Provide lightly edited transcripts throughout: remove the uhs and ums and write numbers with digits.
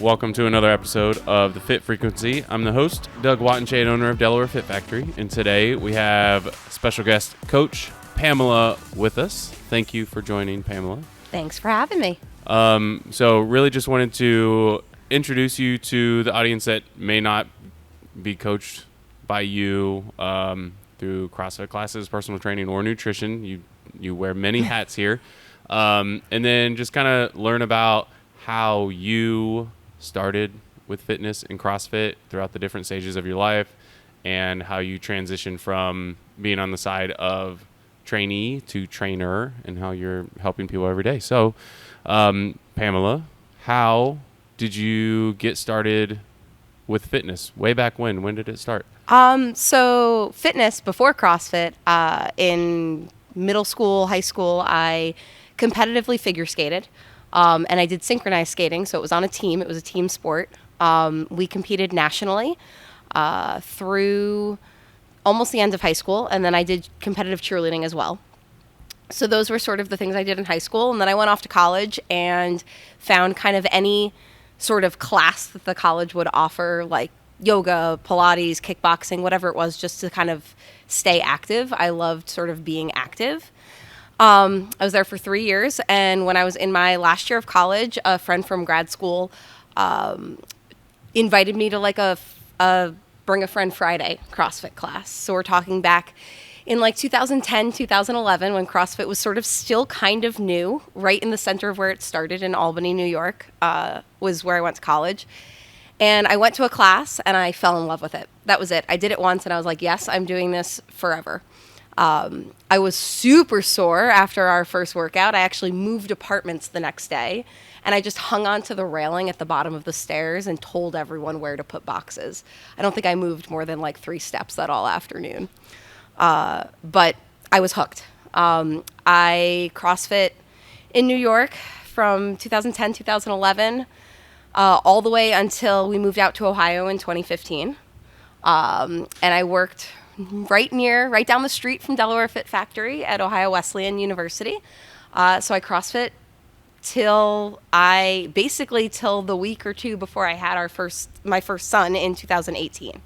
welcome to another episode of the Fit Frequency. I'm the host, Doug Wattenshade, owner of Delaware Fit Factory, and today we have special guest Coach Pamela with us. Thank you for joining, Pamela. Thanks for having me. So really just wanted to introduce you to the audience that may not be coached by you through CrossFit classes, personal training, or nutrition. You wear many hats here. And then just kind of learn about how you started with fitness and CrossFit throughout the different stages of your life and how you transitioned from being on the side of trainee to trainer and how you're helping people every day. So, Pamela, how did you get started with fitness? Way back when? When did it start? So fitness before CrossFit, in middle school, high school, I competitively figure skated. And I did synchronized skating, so it was on a team. It was a team sport. We competed nationally through almost the end of high school, and then I did competitive cheerleading as well. So those were sort of the things I did in high school, and then I went off to college and found kind of any sort of class that the college would offer, like yoga, Pilates, kickboxing, whatever it was, just to kind of stay active. I loved sort of being active. I was there for 3 years, and when I was in my last year of college, a friend from grad school invited me to like a Bring a Friend Friday CrossFit class. So we're talking back in like 2010, 2011, when CrossFit was sort of still kind of new, right in the center of where it started in Albany, New York, was where I went to college. And I went to a class, and I fell in love with it. That was it. I did it once, and I was like, yes, I'm doing this forever. I was super sore after our first workout. I actually moved apartments the next day, and I just hung onto the railing at the bottom of the stairs and told everyone where to put boxes. I don't think I moved more than like 3 steps that all afternoon. But I was hooked. I CrossFit in New York from 2010, 2011, all the way until we moved out to Ohio in 2015. And I worked right down the street from Delaware Fit Factory at Ohio Wesleyan University. So I CrossFit till the week or two before I had my first son in 2018.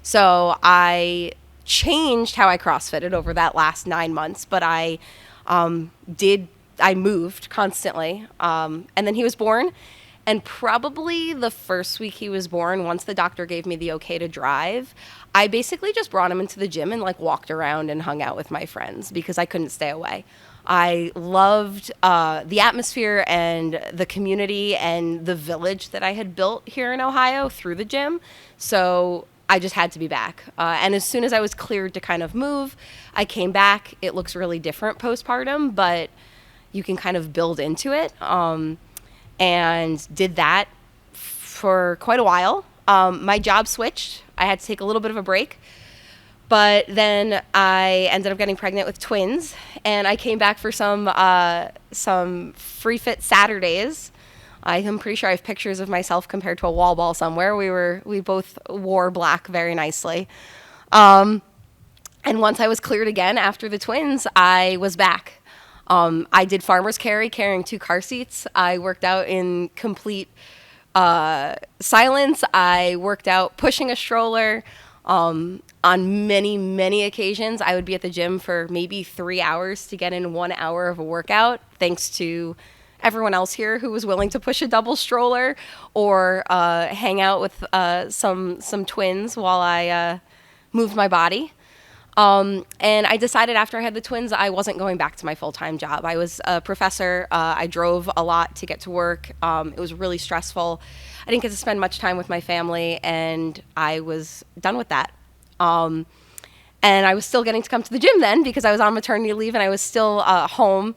So I changed how I CrossFitted over that last 9 months, but I moved constantly. And then he was born. And probably the first week he was born, once the doctor gave me the okay to drive, I basically just brought him into the gym and like walked around and hung out with my friends because I couldn't stay away. I loved the atmosphere and the community and the village that I had built here in Ohio through the gym. So I just had to be back. And as soon as I was cleared to kind of move, I came back. It looks really different postpartum, but you can kind of build into it. And did that for quite a while. My job switched. I had to take a little bit of a break. But then I ended up getting pregnant with twins, and I came back for some free fit Saturdays. I'm pretty sure I have pictures of myself compared to a wall ball somewhere. We both wore black very nicely. And once I was cleared again after the twins, I was back. I did farmer's carrying 2 car seats. I worked out in complete silence. I worked out pushing a stroller. On many, many occasions, I would be at the gym for maybe 3 hours to get in 1 hour of a workout, thanks to everyone else here who was willing to push a double stroller or hang out with some twins while I moved my body. And I decided after I had the twins, I wasn't going back to my full-time job. I was a professor. I drove a lot to get to work. It was really stressful. I didn't get to spend much time with my family, and I was done with that. And I was still getting to come to the gym then because I was on maternity leave and I was still home.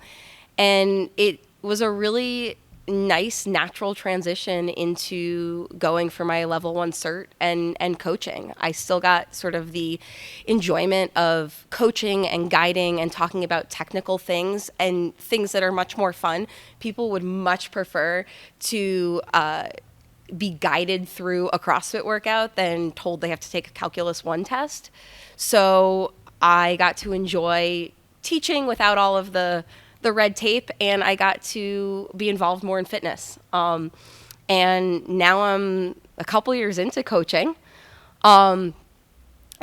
And it was a really nice, natural transition into going for my level 1 cert and coaching. I still got sort of the enjoyment of coaching and guiding and talking about technical things and things that are much more fun. People would much prefer to be guided through a CrossFit workout than told they have to take a Calculus 1 test. So I got to enjoy teaching without all of the red tape, and I got to be involved more in fitness. And now I'm a couple years into coaching. And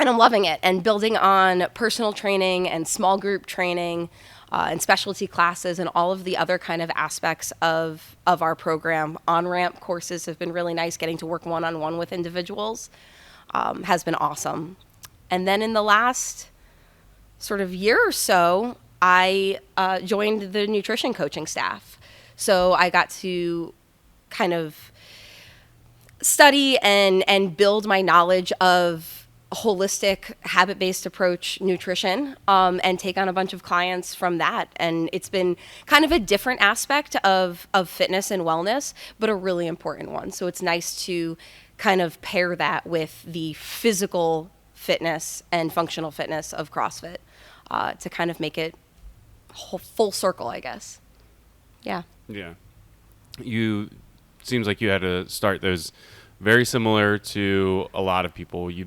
I'm loving it, and building on personal training and small group training and specialty classes and all of the other kind of aspects of our program. On-ramp courses have been really nice. Getting to work one-on-one with individuals has been awesome. And then in the last sort of year or so, I joined the nutrition coaching staff. So I got to kind of study and build my knowledge of holistic, habit-based approach nutrition, and take on a bunch of clients from that. And it's been kind of a different aspect of fitness and wellness, but a really important one. So it's nice to kind of pair that with the physical fitness and functional fitness of CrossFit, to kind of make it full circle, I guess. Yeah. Yeah. Seems like you had to start those very similar to a lot of people. You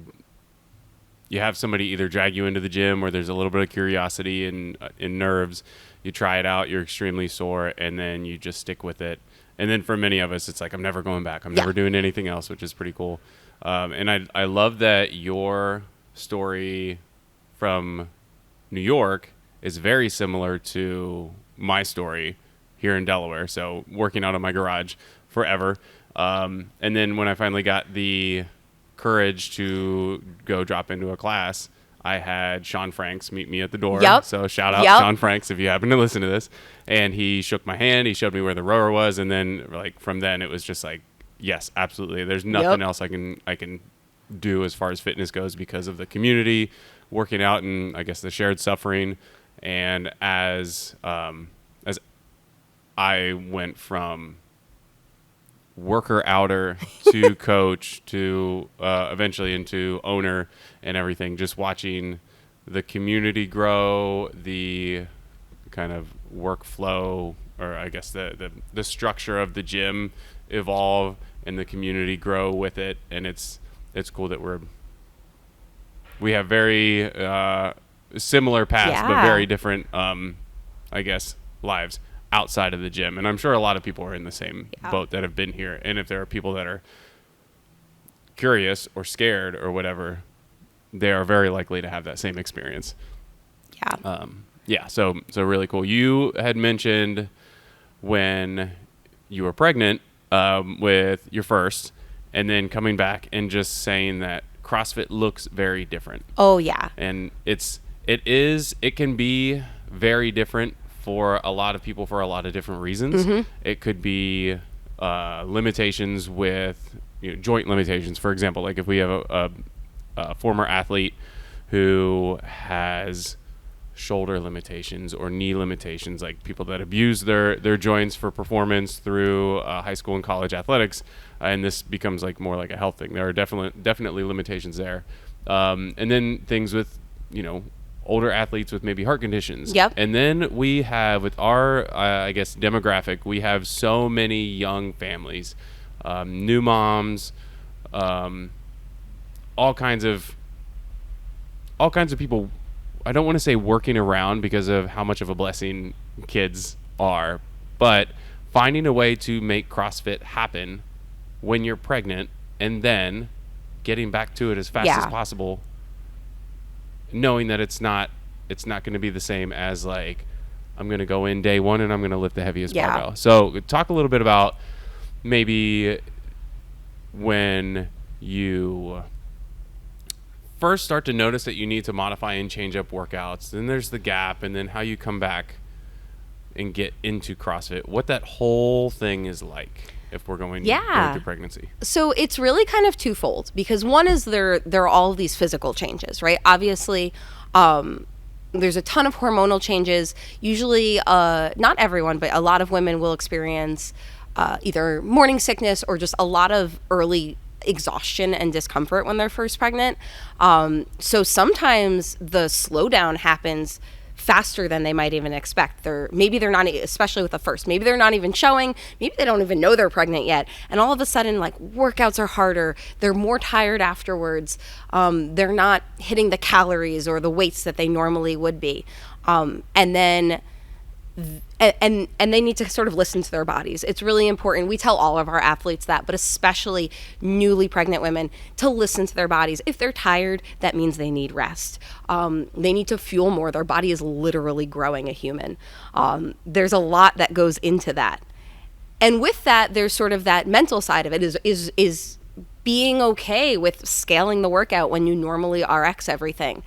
have somebody either drag you into the gym, or there's a little bit of curiosity and nerves. You try it out, you're extremely sore, and then you just stick with it. And then for many of us, it's like, I'm never going back. I'm never doing anything else, which is pretty cool. And I love that your story from New York is very similar to my story here in Delaware. So working out of my garage forever. And then when I finally got the courage to go drop into a class, I had Sean Franks meet me at the door. Yep. So shout out Sean Franks if you happen to listen to this. And he shook my hand. He showed me where the rower was. And then like from then it was just like, yes, absolutely. There's nothing else I can do as far as fitness goes because of the community, working out, and I guess the shared suffering. And as I went from worker outer to coach to eventually into owner and everything, just watching the community grow, the kind of workflow, or I guess the structure of the gym evolve and the community grow with it. And it's cool that we have very similar paths, but very different I guess lives outside of the gym. And I'm sure a lot of people are in the same boat that have been here. And if there are people that are curious or scared or whatever, they are very likely to have that same experience. So really cool. You had mentioned when you were pregnant with your first, and then coming back and just saying that CrossFit looks very different. Oh yeah. And it can be very different for a lot of people for a lot of different reasons. Mm-hmm. It could be limitations with joint limitations. For example, like if we have a former athlete who has shoulder limitations or knee limitations, like people that abuse their joints for performance through high school and college athletics, and this becomes like more like a health thing. There are definitely limitations there. And then things with, older athletes with maybe heart conditions. Yep. And then we have with our, I guess, demographic, we have so many young families, new moms, all kinds of people. I don't want to say working around because of how much of a blessing kids are, but finding a way to make CrossFit happen when you're pregnant and then getting back to it as fast as possible, knowing that it's not going to be the same as like, I'm going to go in day one and I'm going to lift the heaviest barbell. So talk a little bit about maybe when you first start to notice that you need to modify and change up workouts. Then there's the gap, and then how you come back and get into CrossFit. What that whole thing is like if we're going through pregnancy. So it's really kind of twofold, because one is there are all these physical changes, right? Obviously, there's a ton of hormonal changes. Usually, not everyone, but a lot of women will experience either morning sickness or just a lot of early exhaustion and discomfort when they're first pregnant. So sometimes the slowdown happens faster than they might even expect. Maybe they're not, especially with the first, maybe they're not even showing, maybe they don't even know they're pregnant yet. And all of a sudden, like, workouts are harder. They're more tired afterwards. They're not hitting the calories or the weights that they normally would be. And then and they need to sort of listen to their bodies. It's really important. We tell all of our athletes that, but especially newly pregnant women, to listen to their bodies. If they're tired, that means they need rest. They need to fuel more. Their body is literally growing a human. There's a lot that goes into that. And with that, there's sort of that mental side of it is being okay with scaling the workout when you normally RX everything.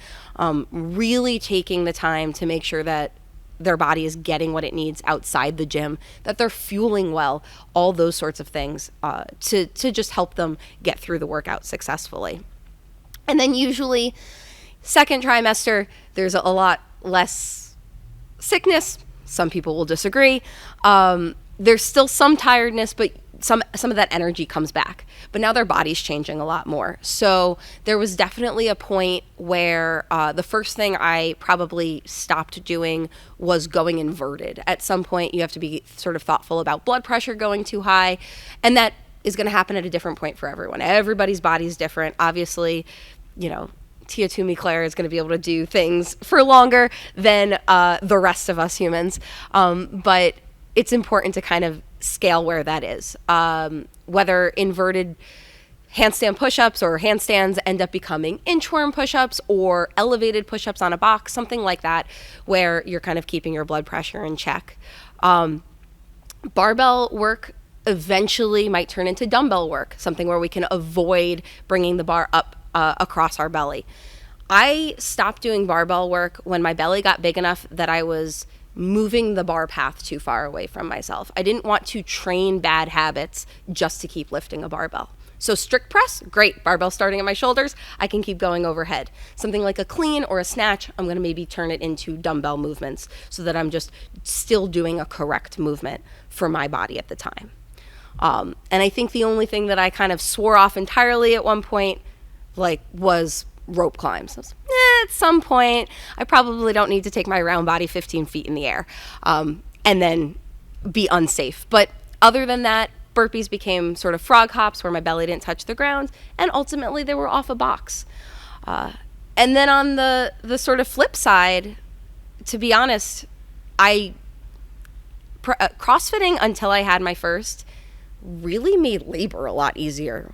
Really taking the time to make sure that their body is getting what it needs outside the gym, that they're fueling well, all those sorts of things to just help them get through the workout successfully. And then usually second trimester, there's a lot less sickness. Some people will disagree. There's still some tiredness, but some of that energy comes back. But now their body's changing a lot more. So there was definitely a point where the first thing I probably stopped doing was going inverted. At some point, you have to be sort of thoughtful about blood pressure going too high. And that is going to happen at a different point for everyone. Everybody's body's different. Obviously, Tia Toomey Claire is going to be able to do things for longer than the rest of us humans. But it's important to kind of scale where that is. Whether inverted handstand push-ups or handstands end up becoming inchworm push-ups or elevated push-ups on a box, something like that, where you're kind of keeping your blood pressure in check. Barbell work eventually might turn into dumbbell work, something where we can avoid bringing the bar up across our belly. I stopped doing barbell work when my belly got big enough that I was moving the bar path too far away from myself. I didn't want to train bad habits just to keep lifting a barbell. So strict press, great. Barbell starting at my shoulders, I can keep going overhead. Something like a clean or a snatch, I'm going to maybe turn it into dumbbell movements so that I'm just still doing a correct movement for my body at the time. And I think the only thing that I kind of swore off entirely at one point was rope climbs. At some point, I probably don't need to take my round body 15 feet in the air and then be unsafe. But other than that, burpees became sort of frog hops where my belly didn't touch the ground, and ultimately they were off a box. And then on the sort of flip side, to be honest, CrossFitting until I had my first really made labor a lot easier.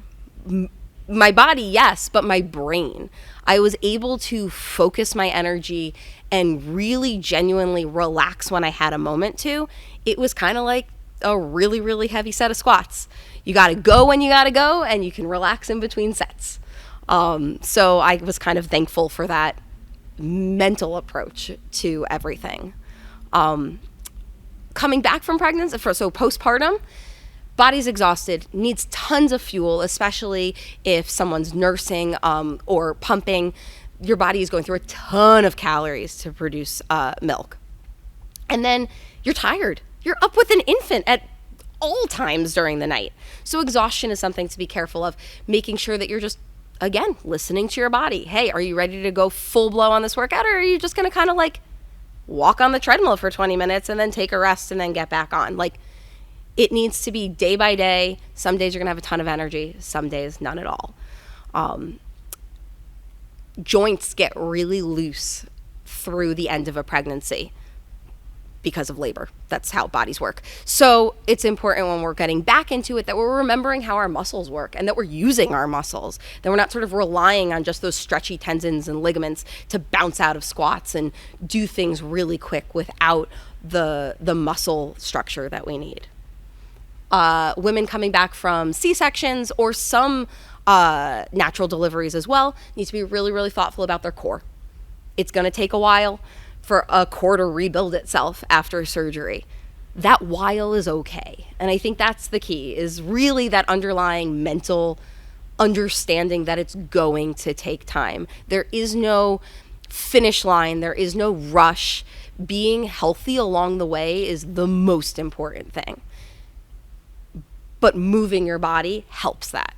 My body, yes, but my brain. I was able to focus my energy and really genuinely relax when I had a moment to. It was kind of like a really, really heavy set of squats. You got to go when you got to go, and you can relax in between sets. So I was kind of thankful for that mental approach to everything. Coming back from pregnancy, so postpartum, body's exhausted, needs tons of fuel, especially if someone's nursing or pumping. Your body is going through a ton of calories to produce milk. And then you're tired. You're up with an infant at all times during the night. So exhaustion is something to be careful of, making sure that you're just, again, listening to your body. Hey, are you ready to go full blow on this workout, or are you just going to kind of walk on the treadmill for 20 minutes and then take a rest and then get back on? It needs to be day by day. Some days you're going to have a ton of energy. Some days, none at all. Joints get really loose through the end of a pregnancy because of labor. That's how bodies work. So it's important when we're getting back into it that we're remembering how our muscles work and that we're using our muscles, that we're not sort of relying on just those stretchy tendons and ligaments to bounce out of squats and do things really quick without the muscle structure that we need. Women coming back from C-sections or some natural deliveries as well need to be really, really thoughtful about their core. It's going to take a while for a core to rebuild itself after surgery. That while is okay. And I think that's the key, is really that underlying mental understanding that it's going to take time. There is no finish line. There is no rush. Being healthy along the way is the most important thing. But moving your body helps that.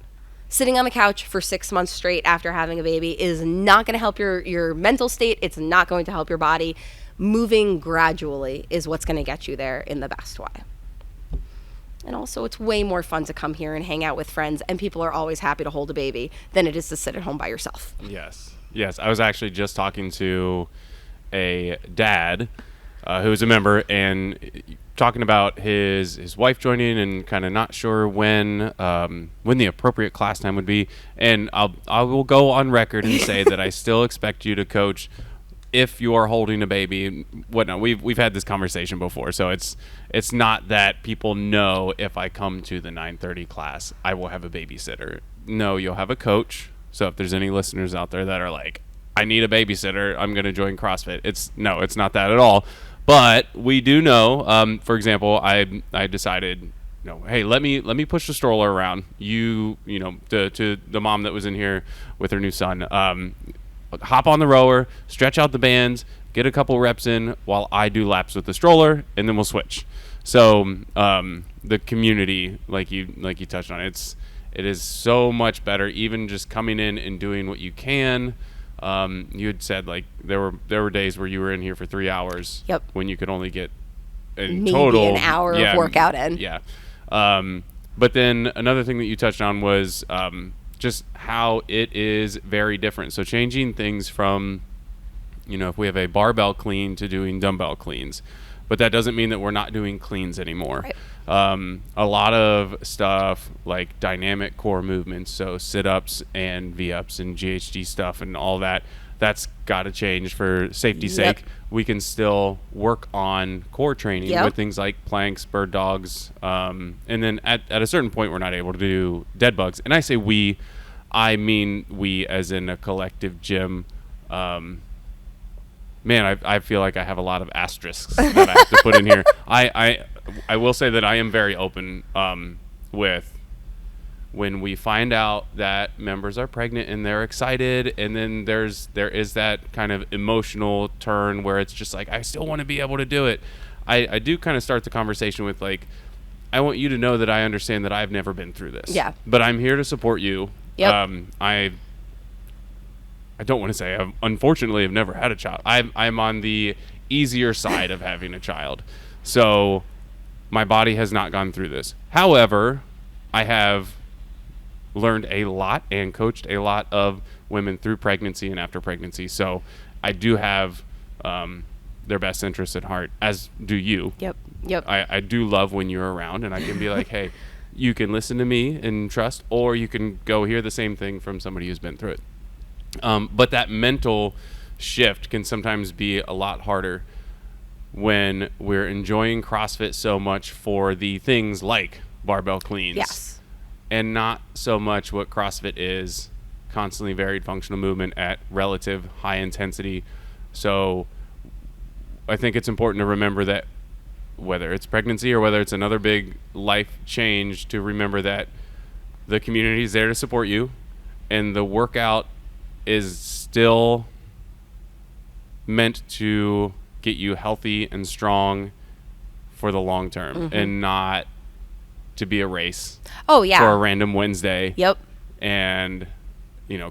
Sitting on the couch for 6 months straight after having a baby is not going to help your mental state. It's not going to help your body. Moving gradually is what's going to get you there in the best way. And also, it's way more fun to come here and hang out with friends, and people are always happy to hold a baby than it is to sit at home by yourself. Yes. I was actually just talking to a dad who was a member, and talking about his wife joining and kind of not sure when the appropriate class time would be. And I will go on record and say that I still expect you to coach if you are holding a baby and whatnot. We've had this conversation before, so it's not that people know if I come to the 9:30 class, I will have a babysitter. No, you'll have a coach. So if there's any listeners out there that are like, I need a babysitter, I'm going to join CrossFit. It's not that at all. But we do know, for example, I decided, hey, let me push the stroller around. To the mom that was in here with her new son, hop on the rower, stretch out the bands, get a couple reps in while I do laps with the stroller, and then we'll switch. So the community, like you touched on, it is so much better. Even just coming in and doing what you can. You had said like there were days where you were in here for 3 hours. Yep. When you could only get in maybe total an hour of workout in. Yeah. But then another thing that you touched on was just how it is very different. So changing things from, if we have a barbell clean to doing dumbbell cleans, but that doesn't mean that we're not doing cleans anymore. Right. A lot of stuff like dynamic core movements, so sit-ups and V-ups and GHD stuff and all that's got to change for safety's sake. We can still work on core training with things like planks, bird dogs, and then at a certain point we're not able to do dead bugs. And I say we, I mean we as in a collective gym. Man, I feel like I have a lot of asterisks that I have to put in here. I will say that I am very open with when we find out that members are pregnant and they're excited, and then there is that kind of emotional turn where it's just like, I still want to be able to do it. I do kind of start the conversation with like, I want you to know that I understand that I've never been through this. Yeah. But I'm here to support you. Yep. I don't want to say unfortunately I've never had a child. I'm on the easier side of having a child. So my body has not gone through this. However, I have learned a lot and coached a lot of women through pregnancy and after pregnancy. So I do have their best interests at heart, as do you. Yep. I do love when you're around and I can be like, hey, you can listen to me and trust, or you can go hear the same thing from somebody who's been through it. But that mental shift can sometimes be a lot harder when we're enjoying CrossFit so much for the things like barbell cleans. Yes. And not so much what CrossFit is, constantly varied functional movement at relative high intensity. So I think it's important to remember that whether it's pregnancy or whether it's another big life change, to remember that the community is there to support you, and the workout is still meant to get you healthy and strong for the long term, and not to be a race. For a random Wednesday. Yep. And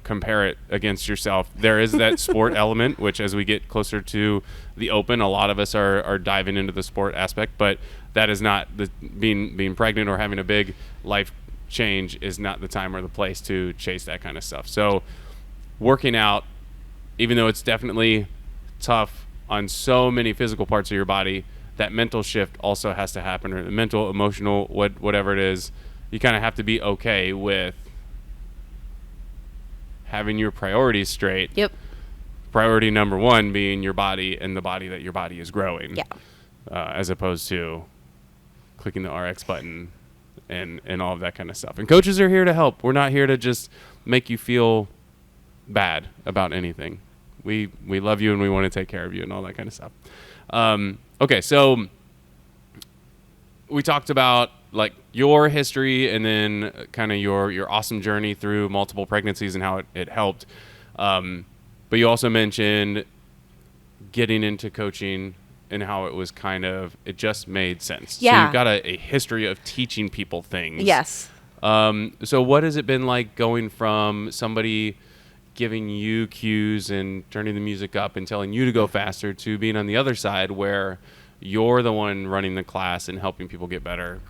compare it against yourself. There is that sport element, which as we get closer to the open, a lot of us are diving into the sport aspect, but that is not being pregnant or having a big life change is not the time or the place to chase that kind of stuff. So working out, even though it's definitely tough on so many physical parts of your body, that mental shift also has to happen, or the mental, emotional, whatever it is. You kind of have to be okay with having your priorities straight. Yep. Priority number one being your body and the body that your body is growing. Yeah. As opposed to clicking the RX button and all of that kind of stuff. And coaches are here to help. We're not here to just make you feel bad about anything. We love you and we want to take care of you and all that kind of stuff. Okay, so we talked about like your history and then kind of your awesome journey through multiple pregnancies and how it helped. But you also mentioned getting into coaching and how it was it just made sense. Yeah. So you've got a history of teaching people things. Yes. So what has it been like going from somebody giving you cues and turning the music up and telling you to go faster to being on the other side where you're the one running the class and helping people get better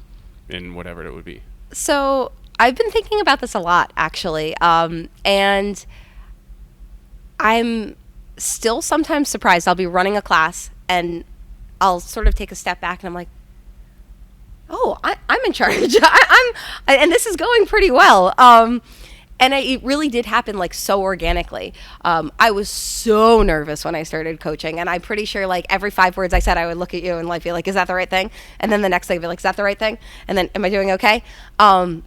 in whatever it would be? So I've been thinking about this a lot, actually. And I'm still sometimes surprised. I'll be running a class and I'll sort of take a step back and I'm like, oh, I'm in charge. And this is going pretty well. And it really did happen like so organically. I was so nervous when I started coaching, and I'm pretty sure like every 5 words I said, I would look at you and like be like, is that the right thing? And then the next thing I'd be like, is that the right thing? And then, am I doing okay? And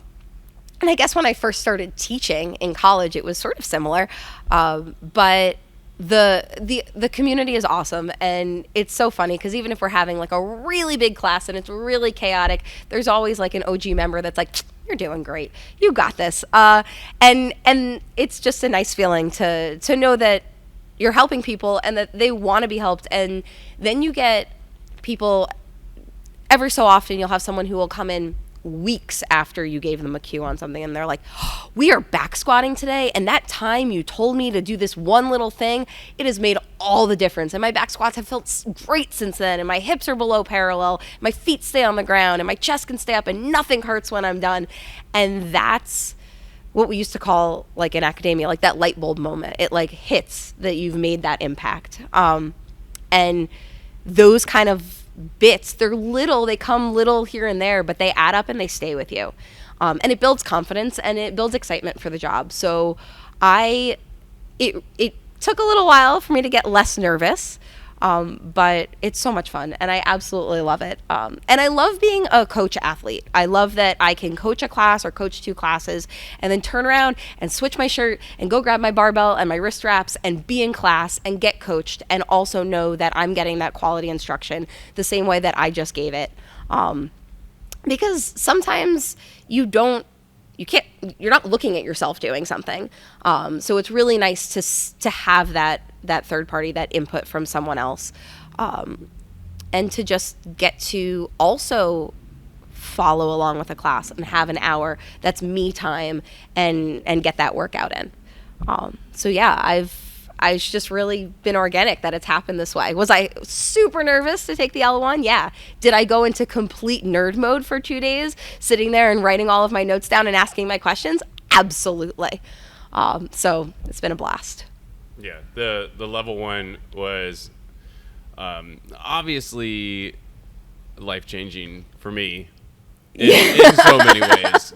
I guess when I first started teaching in college, it was sort of similar. But the community is awesome, and it's so funny because even if we're having like a really big class and it's really chaotic, there's always like an OG member that's like, you're doing great, you got this, and it's just a nice feeling to know that you're helping people and that they want to be helped. And then you get people, every so often you'll have someone who will come in weeks after you gave them a cue on something, and they're like, oh, we are back squatting today, and that time you told me to do this one little thing, it has made all the difference, and my back squats have felt great since then, and my hips are below parallel, my feet stay on the ground, and my chest can stay up, and nothing hurts when I'm done. And that's what we used to call, like in academia, like that light bulb moment. It like hits that you've made that impact. And those kind of bits, they're little, they come little here and there, but they add up and they stay with you. And it builds confidence and it builds excitement for the job. So it took a little while for me to get less nervous, but it's so much fun and I absolutely love it. And I love being a coach athlete. I love that I can coach a class or coach 2 classes and then turn around and switch my shirt and go grab my barbell and my wrist wraps and be in class and get coached, and also know that I'm getting that quality instruction the same way that I just gave it. Because sometimes you're not looking at yourself doing something. So it's really nice to have that third party, that input from someone else, and to just get to also follow along with a class and have an hour that's me time and get that workout in. So yeah, I've just really been organic that it's happened this way. Was I super nervous to take the L1? Yeah. Did I go into complete nerd mode for 2 days, sitting there and writing all of my notes down and asking my questions? Absolutely. So it's been a blast. Yeah, the level 1 was obviously life-changing for me in so many ways,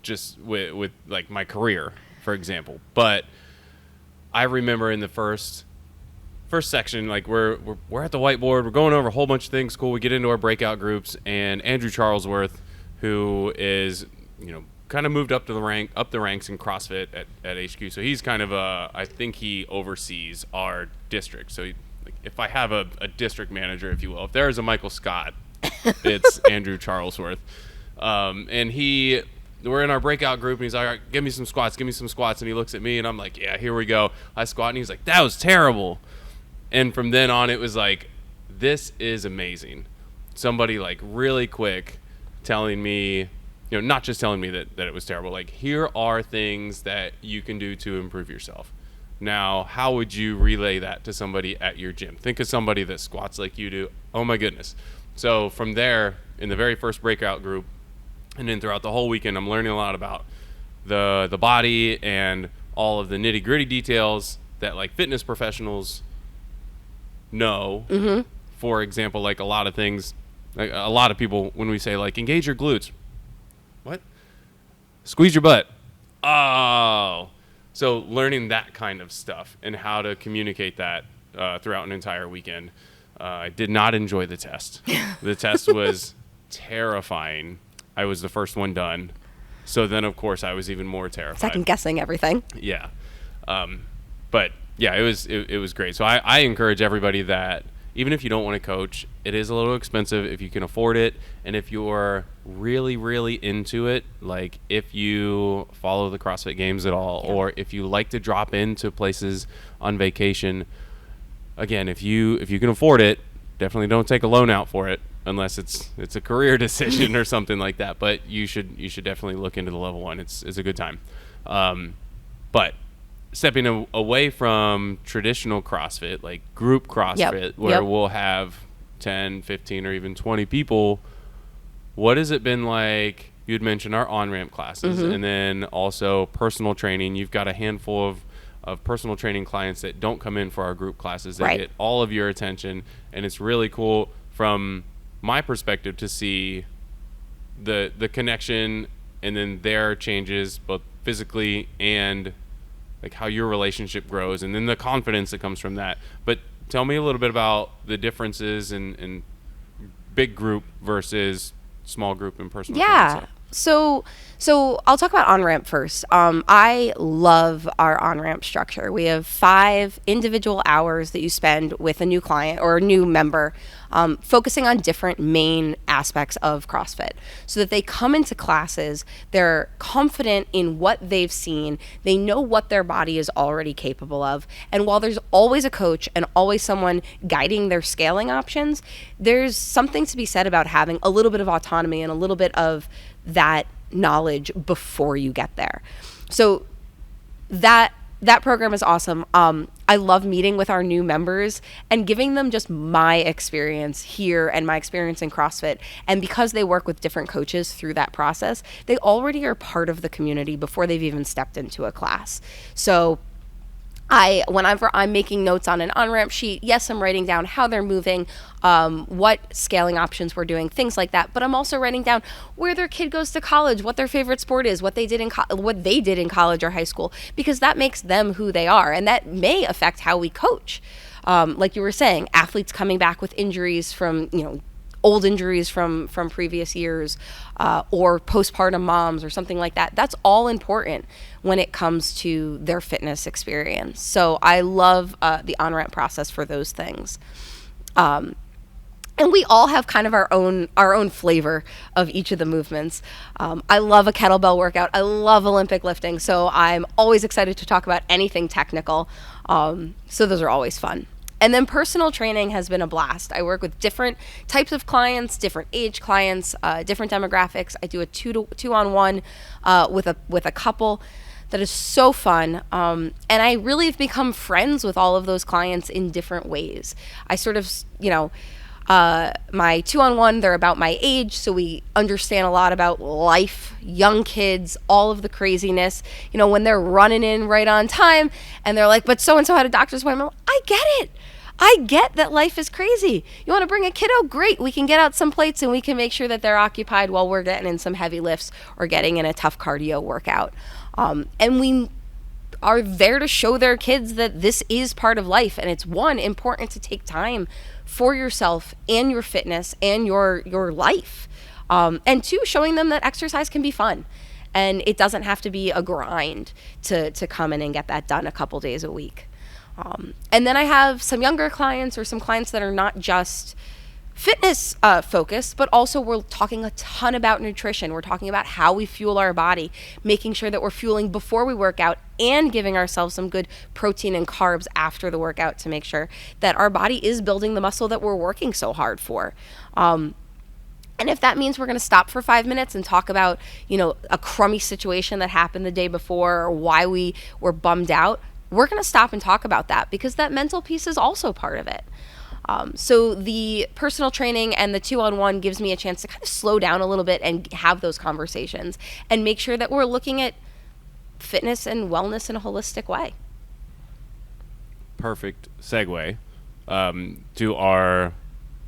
just with like my career, for example. But I remember in the first section, like we're at the whiteboard, we're going over a whole bunch of things. Cool. We get into our breakout groups, and Andrew Charlesworth, who is, kind of moved up the ranks in CrossFit at HQ. So he's kind of I think he oversees our district. So if I have a district manager, if you will, if there is a Michael Scott, it's Andrew Charlesworth. And we're in our breakout group, and he's like, all right, give me some squats. And he looks at me, and I'm like, yeah, here we go. I squat, and he's like, that was terrible. And from then on, it was like, this is amazing. Somebody like really quick telling me, not just telling me that it was terrible. Like, here are things that you can do to improve yourself. Now, how would you relay that to somebody at your gym? Think of somebody that squats like you do. Oh my goodness. So from there, in the very first breakout group, and then throughout the whole weekend, I'm learning a lot about the body and all of the nitty gritty details that like fitness professionals know. Mm-hmm. For example, like a lot of things, like a lot of people, when we say like engage your glutes, what? Squeeze your butt. Oh, so learning that kind of stuff and how to communicate that throughout an entire weekend. I did not enjoy the test. The test was terrifying. I was the first one done. So then, of course, I was even more terrified. Second guessing everything. Yeah. But, yeah, it was great. So I encourage everybody that even if you don't want to coach, it is a little expensive if you can afford it. And if you're really, really into it, like if you follow the CrossFit Games at all, or if you like to drop into places on vacation, again, if you can afford it, definitely don't take a loan out for it unless it's a career decision or something like that. But you should definitely look into the level 1. It's a good time. But stepping away from traditional CrossFit, like group CrossFit, where we'll have 10, 15, or even 20 people, what has it been like? You'd mentioned our on-ramp classes, mm-hmm. and then also personal training. You've got a handful of personal training clients that don't come in for our group classes. They Right. get all of your attention, and it's really cool from my perspective to see the connection and then their changes both physically and like how your relationship grows, and then the confidence that comes from that. But tell me a little bit about the differences in big group versus small group and personal Yeah. training. So I'll talk about on-ramp first. I love our on-ramp structure. We have 5 individual hours that you spend with a new client or a new member, focusing on different main aspects of CrossFit so that they come into classes, they're confident in what they've seen, they know what their body is already capable of. And while there's always a coach and always someone guiding their scaling options, there's something to be said about having a little bit of autonomy and a little bit of that knowledge before you get there. So that program is awesome. I love meeting with our new members and giving them just my experience here and my experience in CrossFit. And because they work with different coaches through that process, they already are part of the community before they've even stepped into a class. So whenever I'm making notes on an on-ramp sheet, yes, I'm writing down how they're moving, what scaling options we're doing, things like that. But I'm also writing down where their kid goes to college, what their favorite sport is, what they did in college or high school, because that makes them who they are, and that may affect how we coach. Like you were saying, athletes coming back with injuries from old injuries from previous years, or postpartum moms or something like that. That's all important when it comes to their fitness experience. So I love the on-ramp process for those things. And we all have kind of our own flavor of each of the movements. I love a kettlebell workout. I love Olympic lifting. So I'm always excited to talk about anything technical. So those are always fun. And then personal training has been a blast. I work with different types of clients, different age clients, different demographics. I do a two-on-one with a couple that is so fun. And I really have become friends with all of those clients in different ways. I sort of, my two-on-one, they're about my age, so we understand a lot about life, young kids, all of the craziness. When they're running in right on time and they're like, but so-and-so had a doctor's appointment. I get it. I get that life is crazy. You want to bring a kiddo? Great. We can get out some plates and we can make sure that they're occupied while we're getting in some heavy lifts or getting in a tough cardio workout. And we are there to show their kids that this is part of life. And it's important to take time for yourself and your fitness and your life. And 2, showing them that exercise can be fun. And it doesn't have to be a grind to come in and get that done a couple days a week. And then I have some younger clients or some clients that are not just fitness focused, but also we're talking a ton about nutrition. We're talking about how we fuel our body, making sure that we're fueling before we work out and giving ourselves some good protein and carbs after the workout to make sure that our body is building the muscle that we're working so hard for. And if that means we're going to stop for 5 minutes and talk about, a crummy situation that happened the day before or why we were bummed out, we're going to stop and talk about that because that mental piece is also part of it. So the personal training and the two-on-one gives me a chance to kind of slow down a little bit and have those conversations and make sure that we're looking at fitness and wellness in a holistic way. Perfect segue to our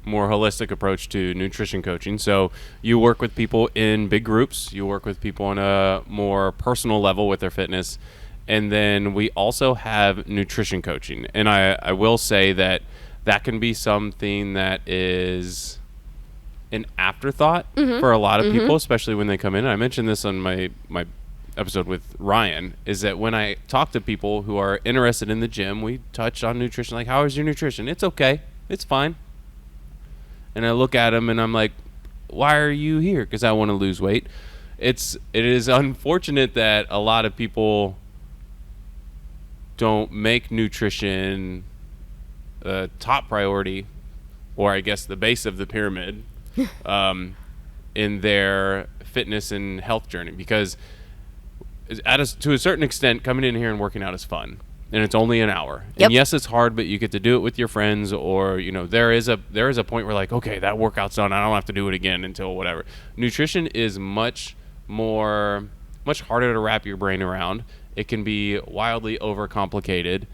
more holistic approach to nutrition coaching. So you work with people in big groups, you work with people on a more personal level with their fitness, and then we also have nutrition coaching. And I will say that can be something that is an afterthought for a lot of people, especially when they come in. And I mentioned this on my episode with Ryan, is that when I talk to people who are interested in the gym, we touch on nutrition, like, how is your nutrition? It's okay. It's fine. And I look at them and I'm like, why are you here? Because I want to lose weight. It is unfortunate that a lot of people don't make nutrition a top priority, or I guess the base of the pyramid, in their fitness and health journey. Because to a certain extent, coming in here and working out is fun, and it's only an hour. Yep. And yes, it's hard, but you get to do it with your friends, or there is a point where, like, okay, that workout's done, I don't have to do it again until whatever. Nutrition is much more much harder to wrap your brain around. It can be wildly overcomplicated.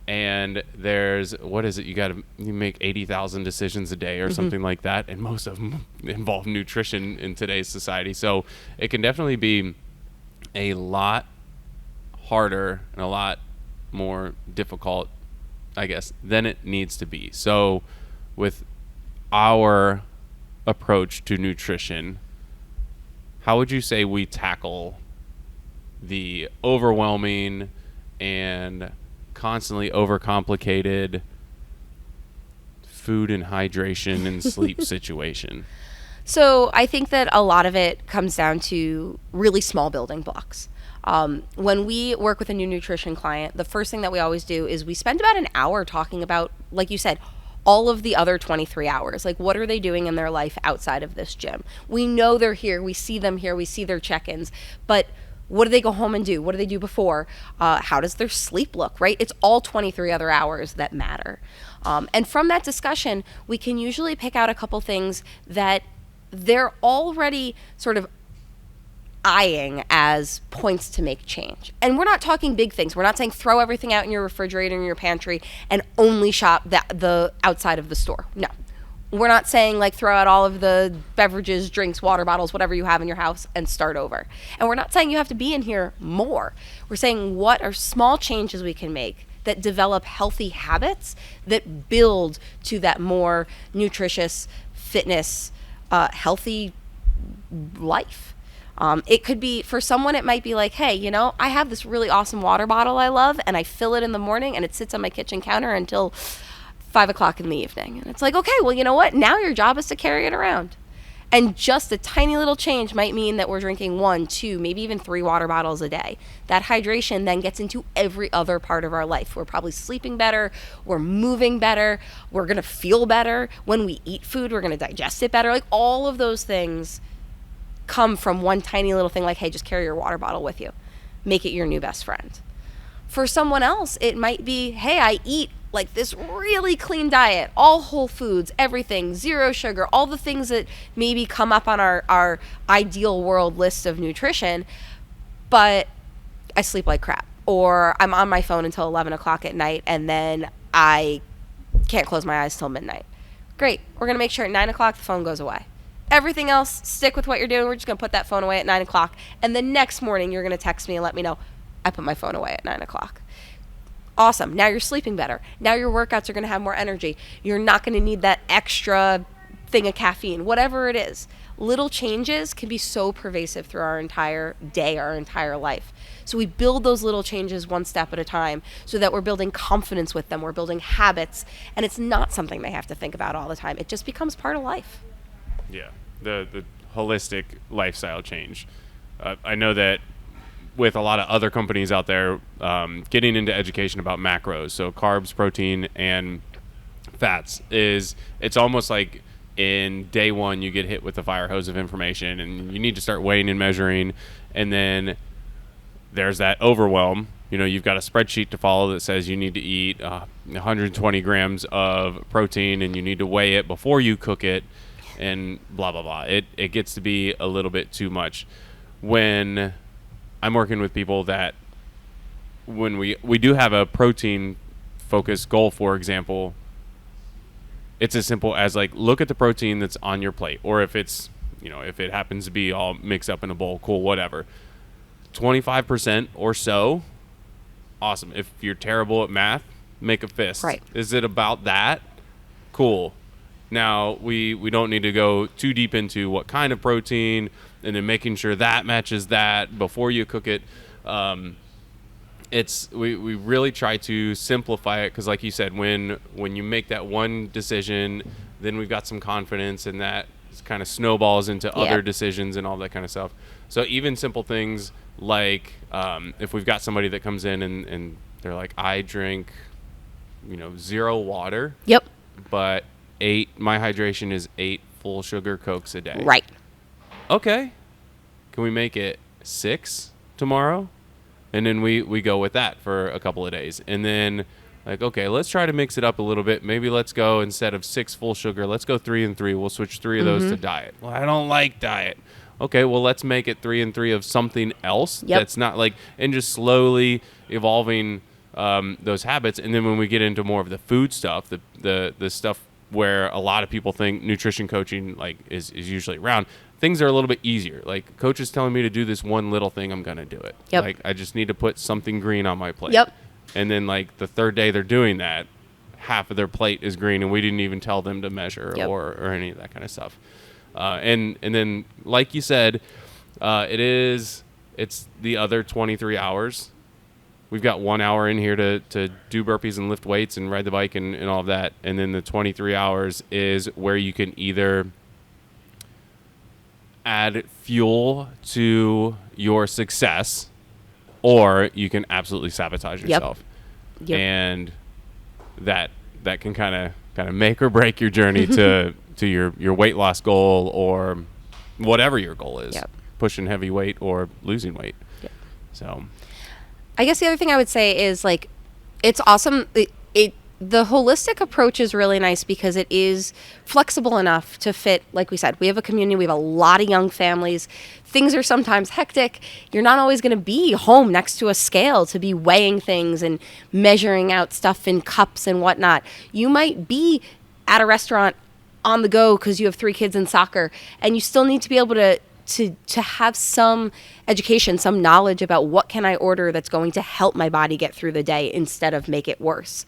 And there's, what is it? You make 80,000 decisions a day or something like that. And most of them involve nutrition in today's society. So it can definitely be a lot harder and a lot more difficult, I guess, than it needs to be. So with our approach to nutrition, how would you say we tackle the overwhelming and constantly overcomplicated food and hydration and sleep situation? So I think that a lot of it comes down to really small building blocks. When we work with a new nutrition client, the first thing that we always do is we spend about an hour talking about, like you said, all of the other 23 hours. Like, what are they doing in their life outside of this gym? We know they're here. We see them here. We see their check-ins. But what do they go home and do? What do they do before? How does their sleep look, right? It's all 23 other hours that matter. And from that discussion, we can usually pick out a couple things that they're already sort of eyeing as points to make change. And we're not talking big things. We're not saying throw everything out in your refrigerator and your pantry and only shop the outside of the store. No. We're not saying like throw out all of the beverages, drinks, water bottles, whatever you have in your house and start over. And we're not saying you have to be in here more. We're saying what are small changes we can make that develop healthy habits that build to that more nutritious, fitness, healthy life. It could be, for someone, it might be like, hey, you know, I have this really awesome water bottle I love, and I fill it in the morning, and it sits on my kitchen counter until 5 o'clock in the evening. And it's like, okay, well, you know what? Now your job is to carry it around. And just a tiny little change might mean that we're drinking 1, 2, maybe even 3 water bottles a day. That hydration then gets into every other part of our life. We're probably sleeping better. We're moving better. We're going to feel better. When we eat food, we're going to digest it better. Like, all of those things come from one tiny little thing like, hey, just carry your water bottle with you. Make it your new best friend. For someone else, it might be, hey, I eat like this really clean diet, all whole foods, everything, 0 sugar, all the things that maybe come up on our ideal world list of nutrition, but I sleep like crap. Or I'm on my phone until 11 o'clock at night, and then I can't close my eyes till midnight. Great. We're going to make sure at 9 o'clock the phone goes away. Everything else, stick with what you're doing. We're just going to put that phone away at 9 o'clock. And the next morning, you're going to text me and let me know, I put my phone away at 9 o'clock. Awesome. Now you're sleeping better. Now your workouts are going to have more energy. You're not going to need that extra thing of caffeine, whatever it is. Little changes can be so pervasive through our entire day, our entire life. So we build those little changes one step at a time so that we're building confidence with them. We're building habits. And it's not something they have to think about all the time. It just becomes part of life. Yeah, the holistic lifestyle change. I know that with a lot of other companies out there, getting into education about macros, so carbs, protein, and fats, it's almost like in day one you get hit with a fire hose of information and you need to start weighing and measuring, and then there's that overwhelm. You know, you've got a spreadsheet to follow that says you need to eat 120 grams of protein and you need to weigh it before you cook it, and blah, blah, blah. It gets to be a little bit too much. When I'm working with people that when we do have a protein focused goal, for example, it's as simple as like, look at the protein that's on your plate. Or if it's, you know, if it happens to be all mixed up in a bowl, cool, whatever. 25% or so, awesome. If you're terrible at math, make a fist. Right. Is it about that? Cool. Now, we don't need to go too deep into what kind of protein and then making sure that matches that before you cook it. We really try to simplify it because, like you said, when you make that one decision, then we've got some confidence and that kind of snowballs into other decisions and all that kind of stuff. So even simple things like if we've got somebody that comes in and they're like, I drink, 0 water. Yep. But my hydration is 8 full sugar Cokes a day. Right. Okay. Can we make it 6 tomorrow? And then we go with that for a couple of days. And then like, okay, let's try to mix it up a little bit. Maybe let's go, instead of 6 full sugar, let's go 3 and 3. We'll switch 3 of those to diet. Well, I don't like diet. okay, well, let's make it 3 and 3 of something else. Yep. That's not like, and just slowly evolving those habits. And then when we get into more of the food stuff, the stuff where a lot of people think nutrition coaching like is usually around, things are a little bit easier. Like, coach is telling me to do this one little thing, I'm going to do it. Yep. Like, I just need to put something green on my plate. Yep. And then, like, the third day they're doing that, half of their plate is green, and we didn't even tell them to measure Yep. or any of that kind of stuff. And then, like you said, it's the other 23 hours. We've got 1 hour in here to do burpees and lift weights and ride the bike and all of that. And then the 23 hours is where you can either add fuel to your success, or you can absolutely sabotage yourself. Yep. And that can kind of make or break your journey to your weight loss goal, or whatever your goal is. Yep. Pushing heavy weight or losing weight. Yep. So I guess the other thing I would say is, like, it's awesome. The holistic approach is really nice because it is flexible enough to fit. Like we said, we have a community. We have a lot of young families. Things are sometimes hectic. You're not always going to be home next to a scale to be weighing things and measuring out stuff in cups and whatnot. You might be at a restaurant on the go because you have 3 kids in soccer, and you still need to be able to have some education, some knowledge about what can I order that's going to help my body get through the day instead of make it worse.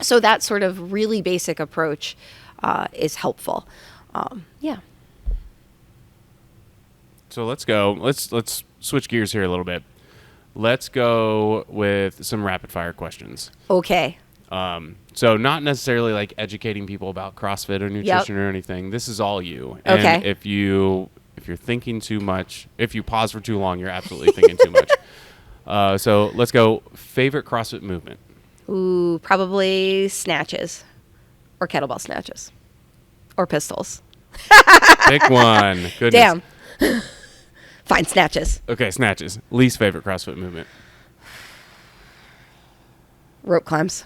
So that sort of really basic approach is helpful. Yeah. So let's go. Let's switch gears here a little bit. Let's go with some rapid fire questions. Okay. So not necessarily like educating people about CrossFit or nutrition or anything. This is all you. And Okay. if you're thinking too much, if you pause for too long, you're absolutely thinking too much. So let's go. Favorite CrossFit movement? Ooh, probably snatches or kettlebell snatches or pistols. Pick one. Goodness. Damn. Fine, snatches. Okay, snatches. Least favorite CrossFit movement? Rope climbs.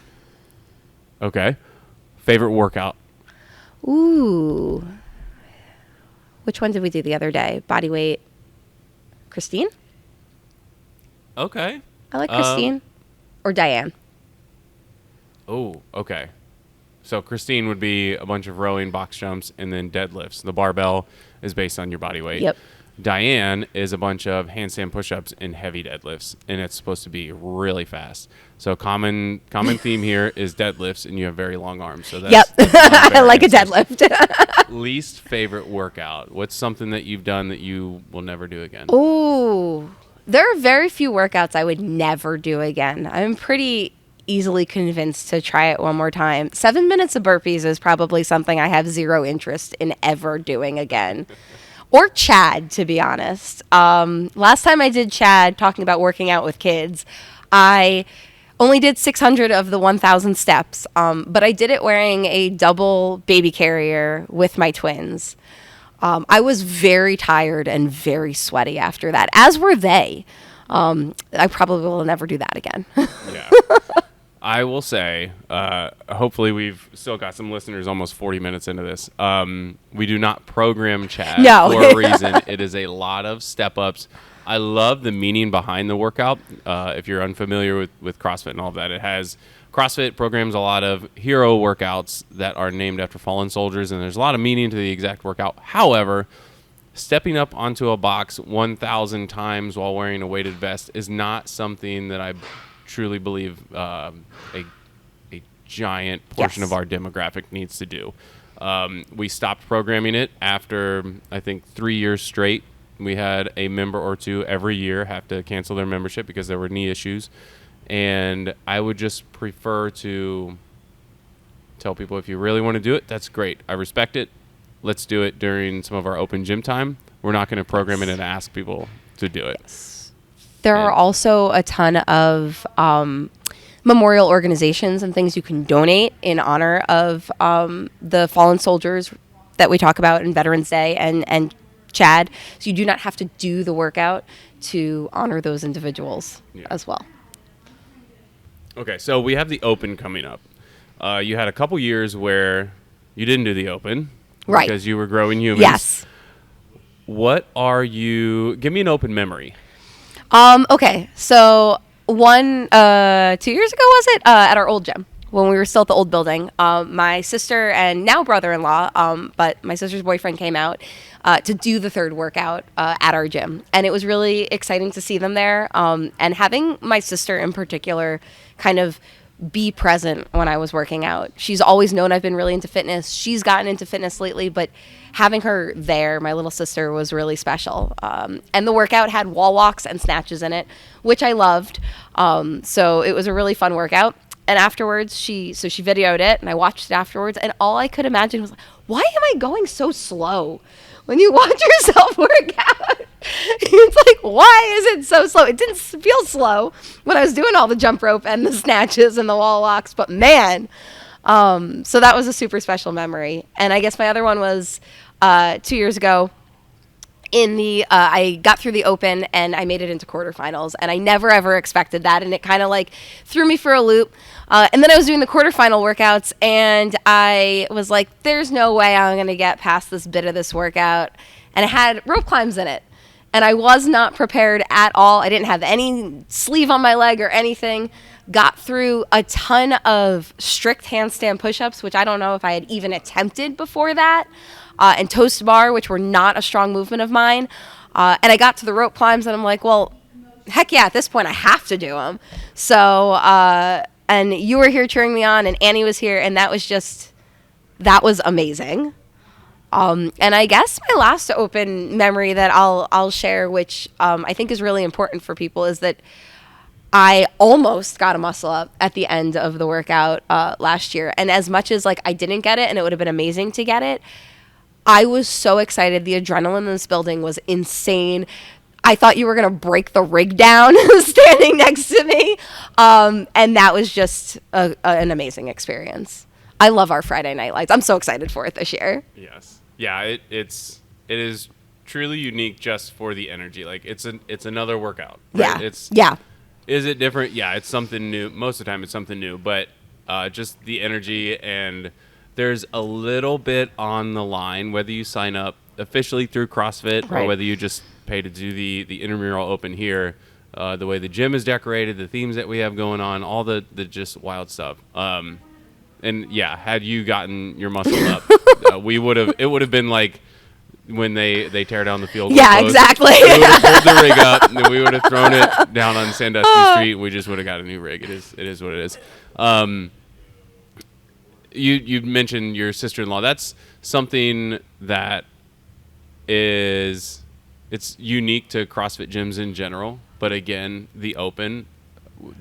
Okay. Favorite workout? Ooh. Which one did we do the other day? Body weight. Christine? Okay. I like Christine. Or Diane. Oh, okay. So Christine would be a bunch of rowing, box jumps, and then deadlifts. The barbell is based on your body weight. Yep. Diane is a bunch of handstand push-ups and heavy deadlifts, and it's supposed to be really fast. So common theme here is deadlifts, and you have very long arms. So that's Yep. that's I like a deadlift. Least favorite workout? What's something that you've done that you will never do again? Ooh. There are very few workouts I would never do again. I'm pretty easily convinced to try it one more time. 7 minutes of burpees is probably something I have zero interest in ever doing again. Or Chad, to be honest. Last time I did Chad, talking about working out with kids, I only did 600 of the 1,000 steps, but I did it wearing a double baby carrier with my twins. I was very tired and very sweaty after that, as were they. I probably will never do that again. Yeah. I will say, hopefully we've still got some listeners almost 40 minutes into this. We do not program Chad for a reason. It is a lot of step-ups. I love the meaning behind the workout. If you're unfamiliar with CrossFit and all of that, CrossFit programs a lot of hero workouts that are named after fallen soldiers, and there's a lot of meaning to the exact workout. However, stepping up onto a box 1,000 times while wearing a weighted vest is not something that I truly believe a giant portion of our demographic needs to do. We stopped programming it after, I think, 3 years straight. We had a member or two every year have to cancel their membership because there were knee issues. And I would just prefer to tell people, if you really want to do it, that's great. I respect it. Let's do it during some of our open gym time. We're not going to program it and ask people to do it. There are also a ton of memorial organizations and things you can donate in honor of the fallen soldiers that we talk about in Veterans Day and Chad. So you do not have to do the workout to honor those individuals as well. Okay, so we have the Open coming up. You had a couple years where you didn't do the Open. Right. Because you were growing humans. Yes. Give me an open memory. Okay, so 2 years ago was it at our old gym when we were still at the old building? My sister and now brother-in-law, but my sister's boyfriend came out to do the third workout at our gym, and it was really exciting to see them there. And having my sister in particular kind of be present when I was working out. She's always known I've been really into fitness. She's gotten into fitness lately, but having her there, my little sister, was really special. And the workout had wall walks and snatches in it, which I loved. So it was a really fun workout. And afterwards, she videoed it, and I watched it afterwards, and all I could imagine was, why am I going so slow? When you watch yourself work out, it's like, why is it so slow? It didn't feel slow when I was doing all the jump rope and the snatches and the wall walks, but man. So that was a super special memory. And I guess my other one was 2 years ago. I got through the open and I made it into quarterfinals, and I never ever expected that, and it kind of like threw me for a loop. And then I was doing the quarterfinal workouts, and I was like, there's no way I'm going to get past this bit of this workout. And it had rope climbs in it, and I was not prepared at all. I didn't have any sleeve on my leg or anything. Got through a ton of strict handstand push-ups, which I don't know if I had even attempted before that. And toast bar, which were not a strong movement of mine. And I got to the rope climbs, and I'm like, well, heck yeah, at this point I have to do them. So, and you were here cheering me on, and Annie was here, and that was amazing. And I guess my last open memory that I'll share, which I think is really important for people, is that I almost got a muscle up at the end of the workout last year. And as much as like I didn't get it, and it would have been amazing to get it, I was so excited. The adrenaline in this building was insane. I thought you were going to break the rig down standing next to me. And that was just an amazing experience. I love our Friday Night Lights. I'm so excited for it this year. Yes. Yeah, it is truly unique just for the energy. Like it's another workout. Right? Yeah. Is it different? Yeah, it's something new. Most of the time it's something new, but just the energy, and there's a little bit on the line whether you sign up officially through CrossFit or whether you just pay to do the intramural open here. The way the gym is decorated, the themes that we have going on, all the just wild stuff. And yeah, had you gotten your muscle up, it would have been like when they tear down the field. Yeah, exactly. We would have pulled the rig up, and then we would have thrown it down on Sandusky Street. We just would have got a new rig. It is what it is. You mentioned your sister-in-law. That's something that it's unique to CrossFit gyms in general. But again, the open,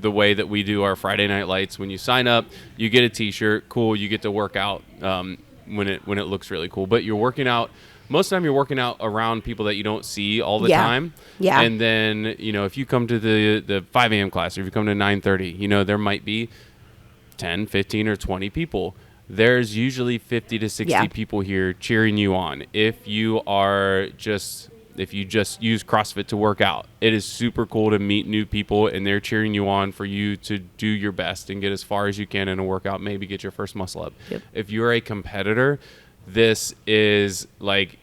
the way that we do our Friday Night Lights, when you sign up, you get a T-shirt. Cool, you get to work out when it looks really cool. But you're working out. Most of the time, you're working out around people that you don't see all the time. Yeah. And then if you come to the 5 a.m. class, or if you come to 9:30, there might be 10, 15, or 20 people. There's usually 50 to 60 people here cheering you on. If you just use CrossFit to work out, it is super cool to meet new people, and they're cheering you on for you to do your best and get as far as you can in a workout, maybe get your first muscle up. Yep. If you're a competitor, this is like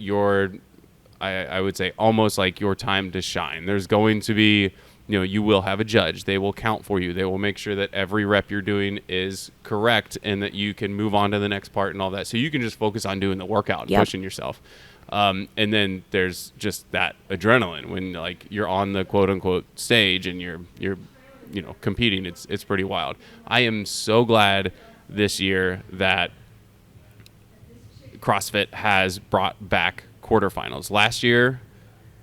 I would say almost like your time to shine. There's going to be, you will have a judge. They will count for you. They will make sure that every rep you're doing is correct and that you can move on to the next part and all that. So you can just focus on doing the workout and pushing yourself. And then there's just that adrenaline when like you're on the quote unquote stage and you're competing. It's pretty wild. I am so glad this year that CrossFit has brought back quarterfinals. Last year,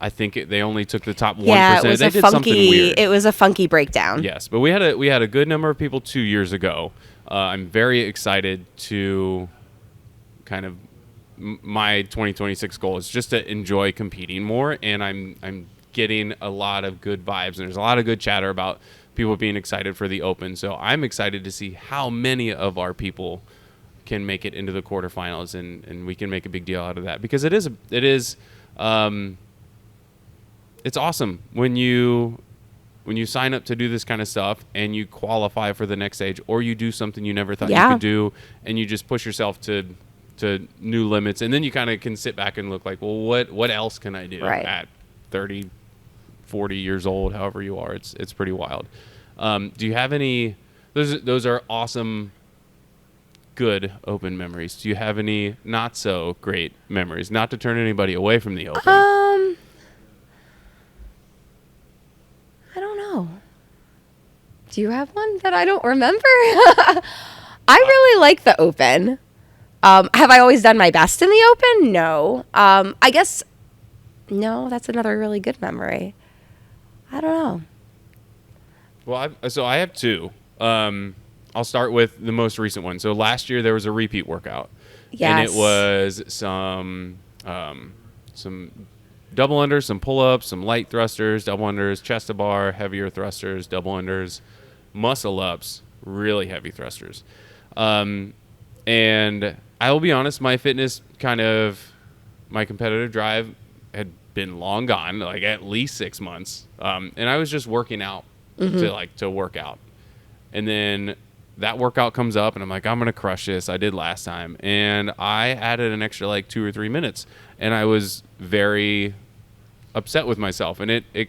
I think they only took the top 1%. Yeah, they did something weird. It was a funky breakdown. Yes, but we had a good number of people 2 years ago. I'm very excited to kind of my 2026 goal is just to enjoy competing more, and I'm getting a lot of good vibes, and there's a lot of good chatter about people being excited for the Open. So I'm excited to see how many of our people can make it into the quarterfinals, and we can make a big deal out of that, because it is it's awesome when you sign up to do this kind of stuff and you qualify for the next stage, or you do something you never thought you could do, and you just push yourself to to new limits, and then you kind of can sit back and look like, well, what else can I do at 30, 40 years old, however you are. It's pretty wild. Do you have any? Those are awesome, good open memories. Do you have any not so great memories? Not to turn anybody away from the open. I don't know. Do you have one that I don't remember? I really like the open. Have I always done my best in the open? No. I guess, no, that's another really good memory. I don't know. Well, I have two. I'll start with the most recent one. So last year there was a repeat workout. Yes. And it was some double unders, some pull-ups, some light thrusters, double unders, chest to bar, heavier thrusters, double unders, muscle ups, really heavy thrusters. And I will be honest, my fitness my competitive drive had been long gone, like at least 6 months. And I was just working out to work out. And then that workout comes up and I'm like, I'm going to crush this. I did last time. And I added an extra like 2 or 3 minutes, and I was very upset with myself. And it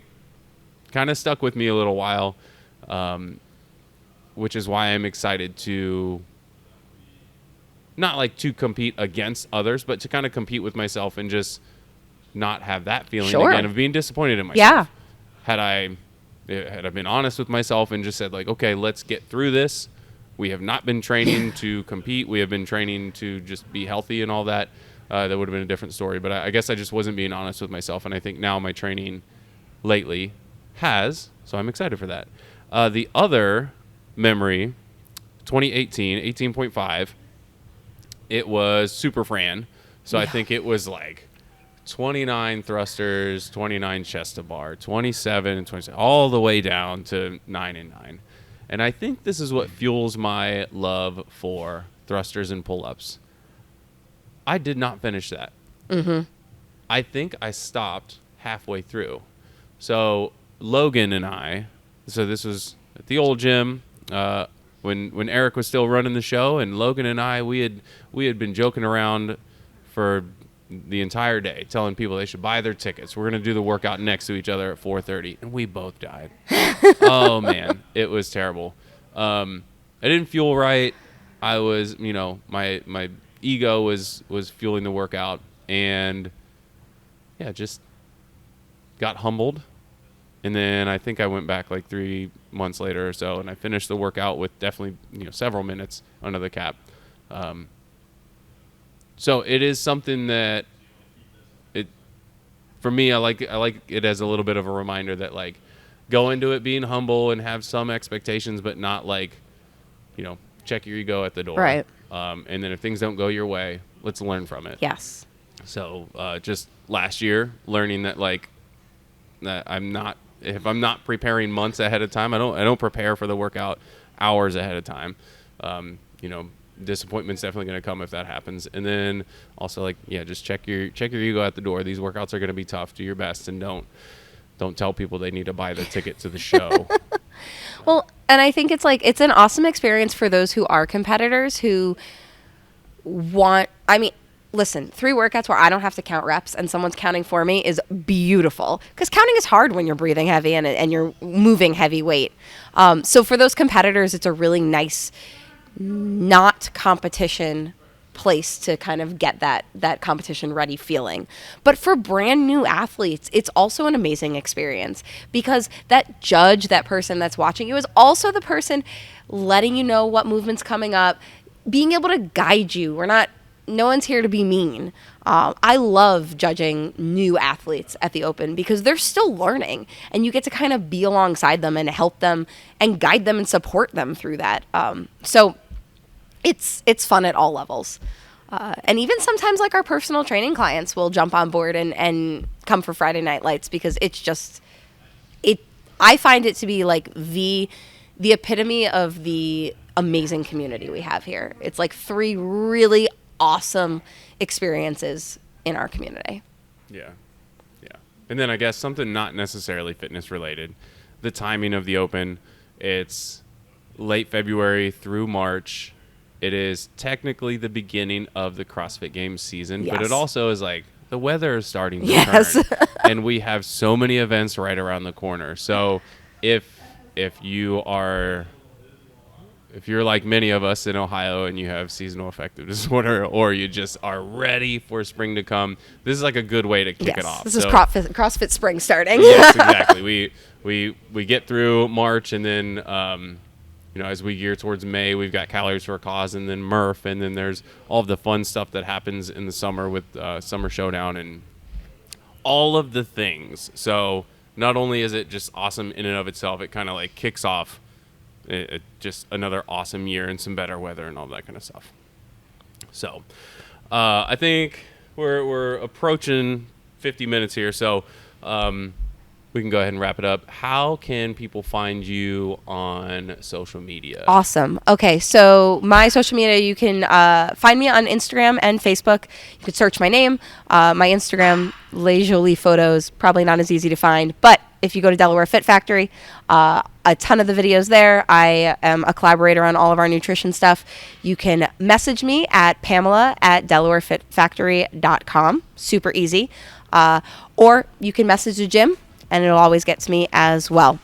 kind of stuck with me a little while, which is why I'm excited to not like to compete against others, but to kind of compete with myself and just not have that feeling again of being disappointed in myself. Yeah. Had I been honest with myself and just said like, okay, let's get through this. We have not been training to compete. We have been training to just be healthy and all that. That would have been a different story. But I guess I just wasn't being honest with myself. And I think now my training lately has. So I'm excited for that. The other memory, 2018, 18.5, it was Super Fran. So I think it was like 29 thrusters, 29 chest to bar, 27 and 27, all the way down to 9 and 9. And I think this is what fuels my love for thrusters and pull-ups. I did not finish that. Mm-hmm. I think I stopped halfway through. So Logan and I, so this was at the old gym when Eric was still running the show, and Logan and I, we had been joking around for the entire day, telling people they should buy their tickets. We're going to do the workout next to each other at 4:30, and we both died. Oh, man. It was terrible. I didn't feel right. I was, my ego was fueling the workout, and, yeah, just got humbled. And then I think I went back like 3 months later or so, and I finished the workout with definitely, several minutes under the cap. So it is something that for me, I like it as a little bit of a reminder that like go into it being humble and have some expectations, but not like, check your ego at the door. Right. And then if things don't go your way, let's learn from it. Yes. So just last year, learning that like that if I'm not preparing months ahead of time, I don't prepare for the workout hours ahead of time. Disappointment's definitely going to come if that happens. And then also like, just check your ego at the door. These workouts are going to be tough. Do your best, and don't tell people they need to buy the ticket to the show. Well, and I think it's an awesome experience for those who are competitors who listen, 3 workouts where I don't have to count reps and someone's counting for me is beautiful, because counting is hard when you're breathing heavy and you're moving heavy weight. So for those competitors, it's a really nice, not competition place to kind of get that competition ready feeling. But for brand new athletes, it's also an amazing experience, because that judge, that person that's watching you, is also the person letting you know what movement's coming up, being able to guide you. No one's here to be mean. I love judging new athletes at the Open, because they're still learning, and you get to kind of be alongside them and help them and guide them and support them through that. So it's fun at all levels. And even sometimes like our personal training clients will jump on board and come for Friday Night Lights, because I find it to be like the epitome of the amazing community we have here. It's like 3 really awesome experiences in our community. Yeah. And then I guess something not necessarily fitness related, the timing of the Open, it's late February through March. it is technically the beginning of the CrossFit Games season, but Yes. it also is like the weather is starting to Yes. turn, and we have so many events right around the corner. So if you're like many of us in Ohio and you have seasonal affective disorder, or you just are ready for spring to come, this is like a good way to kick it off. This is CrossFit spring starting. Yes, exactly. We get through March, and then as we gear towards May, we've got Calories for a Cause, and then Murph, and then there's all of the fun stuff that happens in the summer with Summer Showdown and all of the things. So not only is it just awesome in and of itself, it kind of like kicks off just another awesome year and some better weather and all that kind of stuff. So I think we're approaching 50 minutes here, so we can go ahead and wrap it up. How can people find you on social media? Awesome. Okay, so my social media, you can find me on Instagram and Facebook. You could search my name. My Instagram, Les Jolies Photos, probably not as easy to find, but if you go to Delaware Fit Factory, a ton of the videos there. I am a collaborator on all of our nutrition stuff. You can message me at pamela@delawarefitfactory.com. Super easy. Or you can message the gym, and it'll always get to me as well.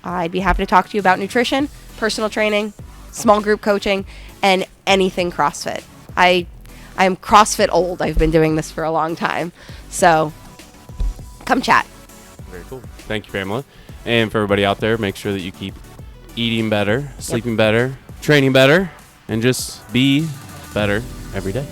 I'd be happy to talk to you about nutrition, personal training, small group coaching, and anything CrossFit. I am CrossFit old. I've been doing this for a long time. So come chat. Very cool. Thank you, Pamela. And for everybody out there, make sure that you keep eating better, sleeping better, training better, and just be better every day.